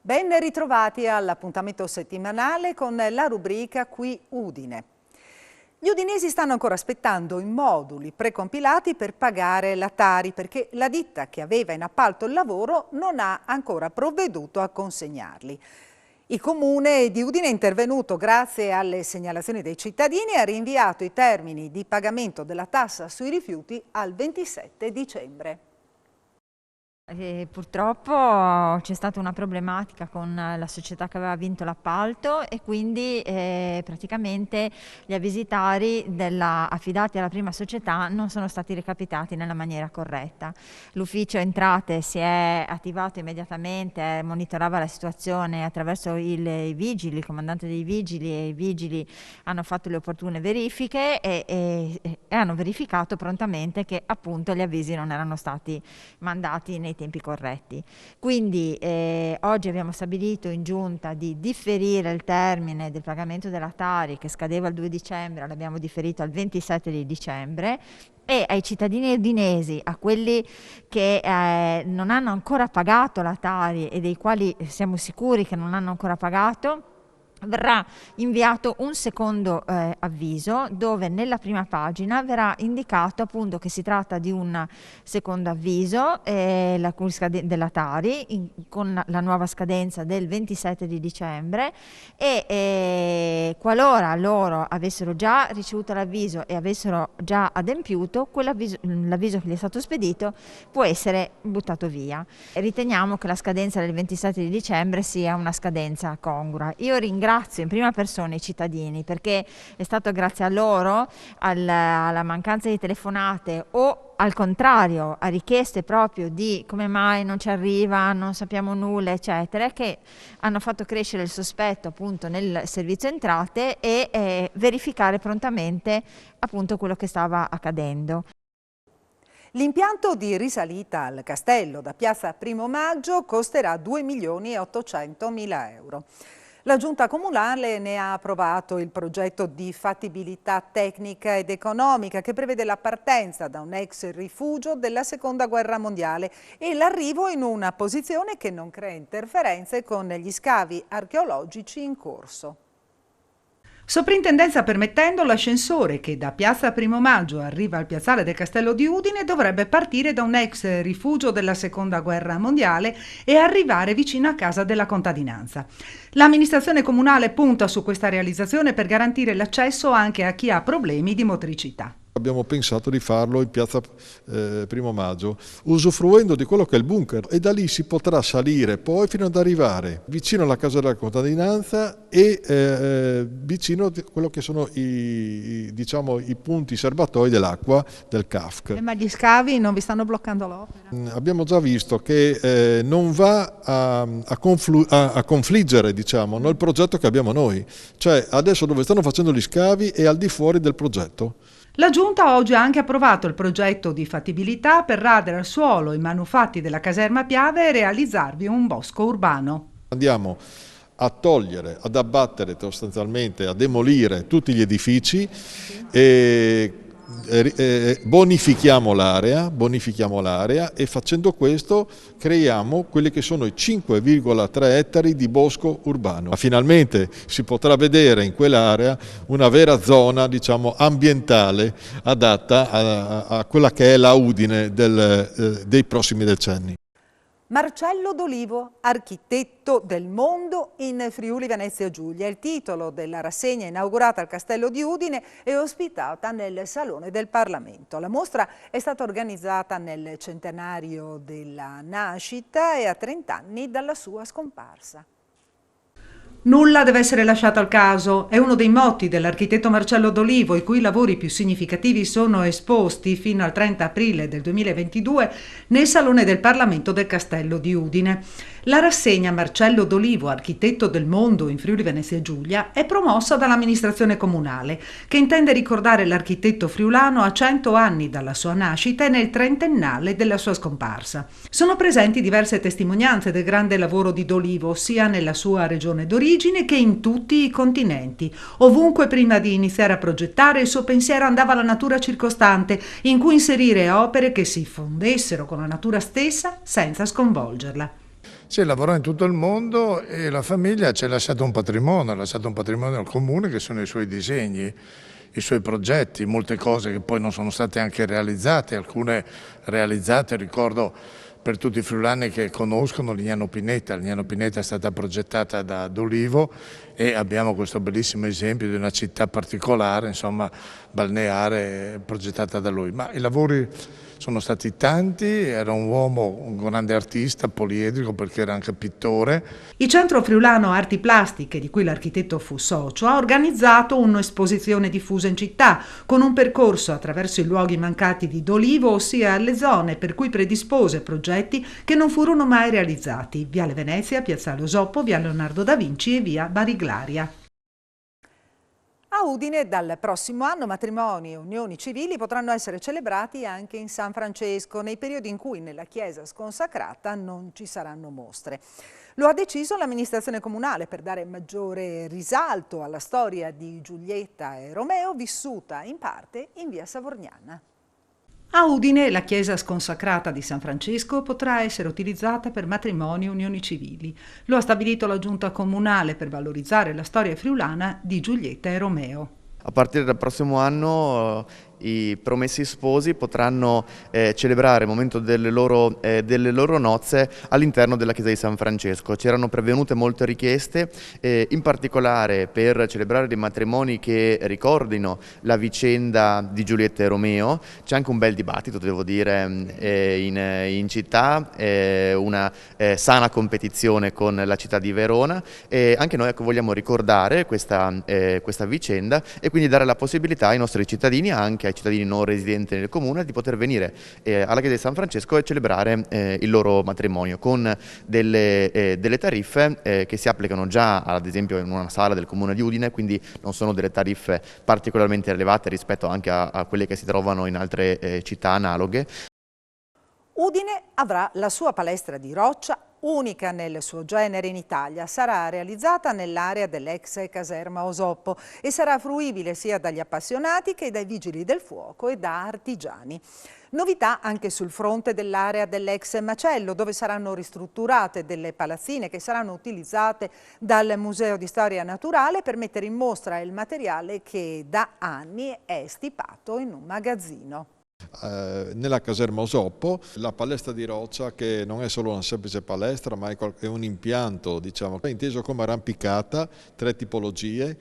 Ben ritrovati all'appuntamento settimanale con la rubrica Qui Udine. Gli udinesi stanno ancora aspettando i moduli precompilati per pagare la Tari perché la ditta che aveva in appalto il lavoro non ha ancora provveduto a consegnarli. Il comune di Udine è intervenuto grazie alle segnalazioni dei cittadini e ha rinviato i termini di pagamento della tassa sui rifiuti al 27 dicembre. Purtroppo c'è stata una problematica con la società che aveva vinto l'appalto e quindi praticamente gli avvisi tari affidati alla prima società non sono stati recapitati nella maniera corretta. L'ufficio entrate si è attivato immediatamente, monitorava la situazione attraverso i vigili, il comandante dei vigili, e i vigili hanno fatto le opportune verifiche e hanno verificato prontamente che appunto gli avvisi non erano stati mandati nei tempi corretti. Quindi oggi abbiamo stabilito in giunta di differire il termine del pagamento della Tari che scadeva il 2 dicembre, l'abbiamo differito al 27 di dicembre e ai cittadini udinesi, a quelli che non hanno ancora pagato la Tari e dei quali siamo sicuri che non hanno ancora pagato, verrà inviato un secondo avviso dove nella prima pagina verrà indicato appunto che si tratta di un secondo avviso della Tari con la nuova scadenza del 27 di dicembre e qualora loro avessero già ricevuto l'avviso e avessero già adempiuto, l'avviso che gli è stato spedito può essere buttato via. Riteniamo che la scadenza del 27 di dicembre sia una scadenza congrua. Io ringrazio in prima persona i cittadini perché è stato grazie a loro, alla mancanza di telefonate o al contrario a richieste proprio di come mai non ci arriva, non sappiamo nulla eccetera, che hanno fatto crescere il sospetto appunto nel servizio entrate e verificare prontamente appunto quello che stava accadendo. L'impianto di risalita al castello da piazza Primo Maggio costerà 2.800.000 euro. La Giunta Comunale ne ha approvato il progetto di fattibilità tecnica ed economica che prevede la partenza da un ex rifugio della Seconda Guerra Mondiale e l'arrivo in una posizione che non crea interferenze con gli scavi archeologici in corso. Soprintendenza permettendo, l'ascensore che da piazza Primo Maggio arriva al piazzale del Castello di Udine dovrebbe partire da un ex rifugio della Seconda Guerra Mondiale e arrivare vicino a casa della contadinanza. L'amministrazione comunale punta su questa realizzazione per garantire l'accesso anche a chi ha problemi di motricità. Abbiamo pensato di farlo in piazza Primo Maggio, usufruendo di quello che è il bunker, e da lì si potrà salire poi fino ad arrivare vicino alla casa della contadinanza e vicino a quello che sono i punti serbatoi dell'acqua del CAFC. Ma gli scavi non vi stanno bloccando l'opera? Abbiamo già visto che non va a confliggere, diciamo, il progetto che abbiamo noi, cioè adesso dove stanno facendo gli scavi è al di fuori del progetto. La Giunta oggi ha anche approvato il progetto di fattibilità per radere al suolo i manufatti della caserma Piave e realizzarvi un bosco urbano. Andiamo a togliere, ad abbattere sostanzialmente, a demolire tutti gli edifici e bonifichiamo l'area e facendo questo creiamo quelli che sono i 5,3 ettari di bosco urbano. Finalmente si potrà vedere in quell'area una vera zona, diciamo, ambientale adatta a quella che è la Udine dei prossimi decenni. Marcello D'Olivo, architetto del mondo in Friuli Venezia Giulia. Il titolo della rassegna inaugurata al Castello di Udine e ospitata nel Salone del Parlamento. La mostra è stata organizzata nel centenario della nascita e a 30 anni dalla sua scomparsa. Nulla deve essere lasciato al caso, è uno dei motti dell'architetto Marcello D'Olivo, i cui lavori più significativi sono esposti fino al 30 aprile del 2022 nel Salone del Parlamento del Castello di Udine. La rassegna Marcello D'Olivo, architetto del mondo in Friuli Venezia Giulia, è promossa dall'amministrazione comunale, che intende ricordare l'architetto friulano a 100 anni dalla sua nascita e nel trentennale della sua scomparsa. Sono presenti diverse testimonianze del grande lavoro di D'Olivo, sia nella sua regione d'origine che in tutti i continenti. Ovunque prima di iniziare a progettare il suo pensiero andava alla natura circostante, in cui inserire opere che si fondessero con la natura stessa senza sconvolgerla. Sì, lavorò in tutto il mondo e la famiglia ci ha lasciato un patrimonio, al comune che sono i suoi disegni, i suoi progetti, molte cose che poi non sono state anche realizzate, alcune realizzate, ricordo per tutti i friulani che conoscono Lignano Pineta. Lignano Pineta è stata progettata da D'Olivo e abbiamo questo bellissimo esempio di una città particolare, insomma balneare, progettata da lui. Ma i lavori sono stati tanti, era un uomo, un grande artista, poliedrico perché era anche pittore. Il Centro Friulano Arti Plastiche, di cui l'architetto fu socio, ha organizzato un'esposizione diffusa in città, con un percorso attraverso i luoghi mancati di D'Olivo, ossia le zone per cui predispose progetti che non furono mai realizzati: Viale Venezia, Piazzale Osoppo, Via Leonardo da Vinci e Via Bariglaria. A Udine dal prossimo anno matrimoni e unioni civili potranno essere celebrati anche in San Francesco, nei periodi in cui nella chiesa sconsacrata non ci saranno mostre. Lo ha deciso l'amministrazione comunale per dare maggiore risalto alla storia di Giulietta e Romeo, vissuta in parte in via Savorniana. A Udine la chiesa sconsacrata di San Francesco potrà essere utilizzata per matrimoni e unioni civili. Lo ha stabilito la giunta comunale per valorizzare la storia friulana di Giulietta e Romeo. A partire dal prossimo anno i promessi sposi potranno celebrare il momento delle loro nozze all'interno della chiesa di San Francesco. C'erano pervenute molte richieste, in particolare per celebrare dei matrimoni che ricordino la vicenda di Giulietta e Romeo. C'è anche un bel dibattito, devo dire, in città, una sana competizione con la città di Verona, e anche noi vogliamo ricordare questa vicenda e quindi dare la possibilità ai nostri cittadini, anche ai cittadini non residenti nel comune, di poter venire alla chiesa di San Francesco e celebrare il loro matrimonio con delle tariffe che si applicano già ad esempio in una sala del comune di Udine, quindi non sono delle tariffe particolarmente elevate rispetto anche a quelle che si trovano in altre città analoghe. Udine avrà la sua palestra di roccia, unica nel suo genere in Italia. Sarà realizzata nell'area dell'ex caserma Osoppo e sarà fruibile sia dagli appassionati che dai vigili del fuoco e da artigiani. Novità anche sul fronte dell'area dell'ex macello, dove saranno ristrutturate delle palazzine che saranno utilizzate dal Museo di Storia Naturale per mettere in mostra il materiale che da anni è stipato in un magazzino. Nella caserma Osoppo la palestra di roccia, che non è solo una semplice palestra ma è un impianto, diciamo, inteso come arrampicata, 3 tipologie,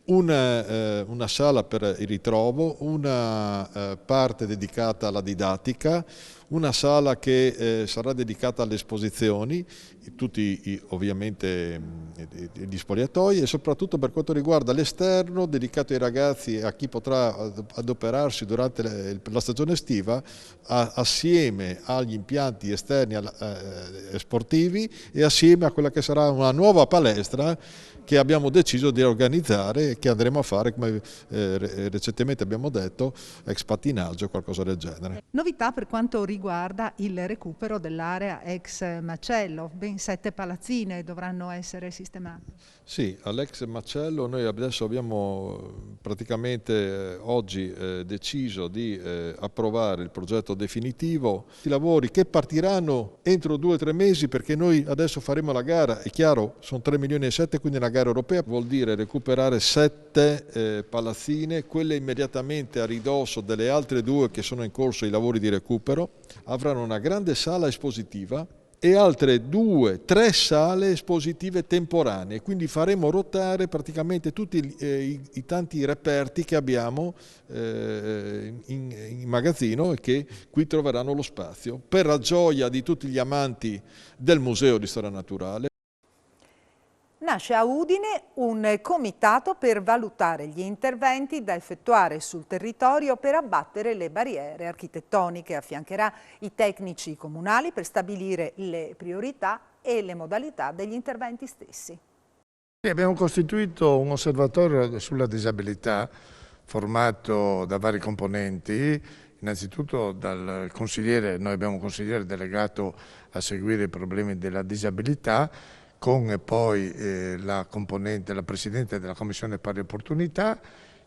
una sala per il ritrovo, una parte dedicata alla didattica, una sala che sarà dedicata alle esposizioni, tutti ovviamente gli spogliatoi, e soprattutto per quanto riguarda l'esterno dedicato ai ragazzi e a chi potrà adoperarsi durante la stagione estiva, assieme agli impianti esterni sportivi e assieme a quella che sarà una nuova palestra che abbiamo deciso di organizzare e che andremo a fare, come recentemente abbiamo detto, ex pattinaggio o qualcosa del genere. Novità per quanto riguarda il recupero dell'area ex macello, ben 7 palazzine dovranno essere sistemate. Sì, all'ex macello noi adesso abbiamo praticamente oggi deciso di approvare il progetto definitivo, i lavori che partiranno entro 2 o 3 mesi, perché noi adesso faremo la gara, è chiaro, sono 3,7 milioni, quindi una gara europea vuol dire recuperare 7 palazzine, quelle immediatamente a ridosso delle altre 2 che sono in corso i lavori di recupero, avranno una grande sala espositiva e altre 2 o 3 sale espositive temporanee, quindi faremo ruotare praticamente tutti i tanti reperti che abbiamo in magazzino e che qui troveranno lo spazio, per la gioia di tutti gli amanti del Museo di Storia Naturale. Nasce a Udine un comitato per valutare gli interventi da effettuare sul territorio per abbattere le barriere architettoniche. Affiancherà i tecnici comunali per stabilire le priorità e le modalità degli interventi stessi. Abbiamo costituito un osservatorio sulla disabilità formato da vari componenti, innanzitutto dal consigliere, noi abbiamo un consigliere delegato a seguire i problemi della disabilità, con poi la Presidente della Commissione Pari Opportunità,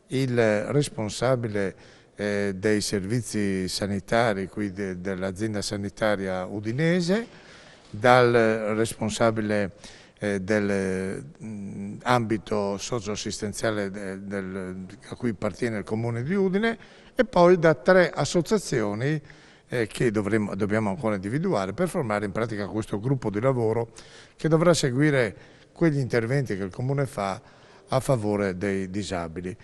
il responsabile dei servizi sanitari qui dell'azienda sanitaria udinese dal responsabile dell'ambito socio-assistenziale a cui appartiene il Comune di Udine e poi da 3 associazioni che dobbiamo ancora individuare per formare in pratica questo gruppo di lavoro che dovrà seguire quegli interventi che il Comune fa a favore dei disabili.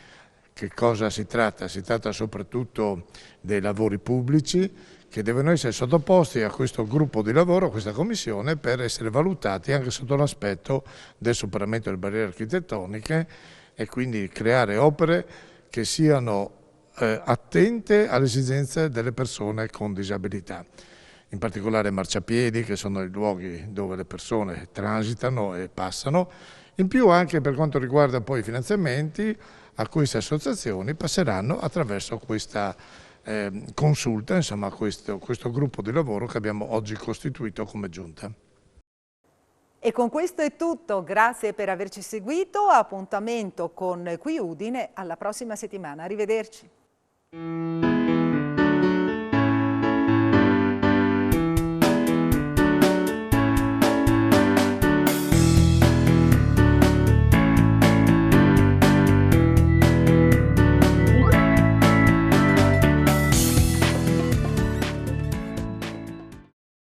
Che cosa si tratta? Si tratta soprattutto dei lavori pubblici che devono essere sottoposti a questo gruppo di lavoro, a questa commissione, per essere valutati anche sotto l'aspetto del superamento delle barriere architettoniche e quindi creare opere che siano attente alle esigenze delle persone con disabilità. In particolare marciapiedi, che sono i luoghi dove le persone transitano e passano. In più anche per quanto riguarda poi i finanziamenti, a queste associazioni passeranno attraverso questa consulta, insomma questo gruppo di lavoro che abbiamo oggi costituito come giunta. E con questo è tutto, grazie per averci seguito, appuntamento con Qui Udine alla prossima settimana, arrivederci.